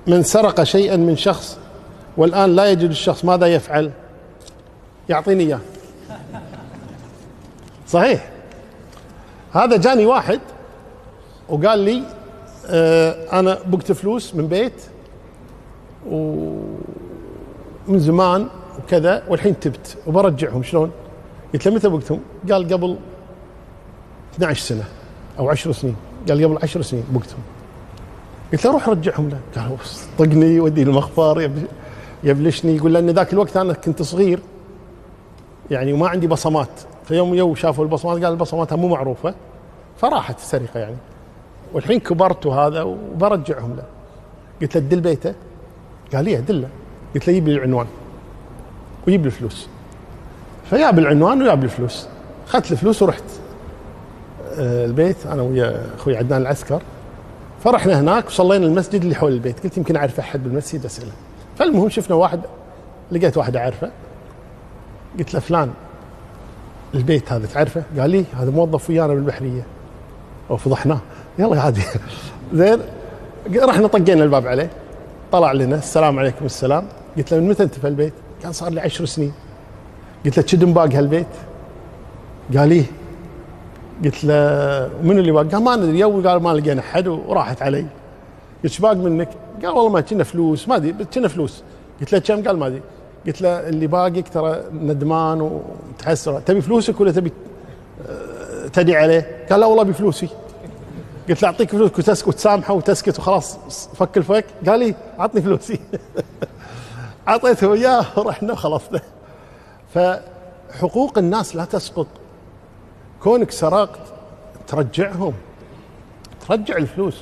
من سرق شيئا من شخص والآن لا يجد الشخص ماذا يفعل؟ يعطيني إياه. صحيح. هذا جاني واحد وقال لي أنا بقت فلوس من بيت ومن زمان وكذا والحين تبت وبرجعهم، شلون؟ قلت له متى بقتهم؟ قال قبل 12 سنة أو 10 سنين. قال قبل 10 سنين بقتهم. قلت له روح رجعهم له. قال طقني ودي المخفر يبلشني، يقول لأن ذاك الوقت أنا كنت صغير يعني وما عندي بصمات، فيوم شافوا البصمات قال البصماتها مو معروفة فراحت السرقة يعني، والحين كبرت وهذا وبرجعهم له. قلت له تدل بيته؟ قال لي أدله. قلت له يجيب لي العنوان ويجيب لي الفلوس. فجاب العنوان وجاب لي الفلوس. أخذت الفلوس ورحت البيت أنا ويا أخوي عدنان العسكر، فرحنا هناك وصلينا المسجد اللي حول البيت. قلت يمكن أعرف أحد بالمسجد أسأله. فالمهم شفنا واحد، لقيت واحد أعرفه، قلت له فلان البيت هذا تعرفه؟ قال لي هذا موظف ويانا بالبحرية. وفضحناه، يلا عادي. زين، رحنا طقينا الباب عليه، طلع لنا السلام عليكم السلام. قلت له من متى أنت في البيت؟ قال صار لي 10 سنين. قلت له كدم باق هالبيت؟ قال لي. قلت له من اللي باق؟ قال ما ندري، قال ما لقينا احد وراحت علي. قلت ايش باق منك؟ قال والله ما كنا فلوس، ما ادري كنا فلوس. قلت له كم؟ قال ما ادري. قلت له اللي باقيك ترى ندمان ومتحسر، تبي فلوسك ولا تبي تدعي عليه؟ قال لا والله بفلوسي. قلت له اعطيك فلوسك وتسكت وتسامحه وتسكت وخلاص فك الفك. قال لي عطني فلوسي. اعطيته اياه ورحنا وخلصنا. فحقوق الناس لا تسقط. كونك سرقت ترجعهم، ترجع الفلوس،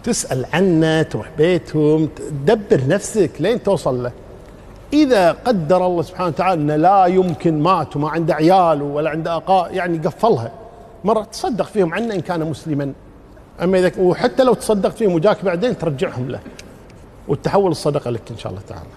تسأل عنه، تروح بيتهم، تدبر نفسك لين توصل له. إذا قدر الله سبحانه وتعالى أنه لا يمكن مات وما عنده عيال ولا عنده أقاء يعني قفلها، مرة تصدق فيهم عنه إن كان مسلما. أما إذا وحتى لو تصدقت فيهم وجاك بعدين ترجعهم له وتحول الصدقة لك إن شاء الله تعالى.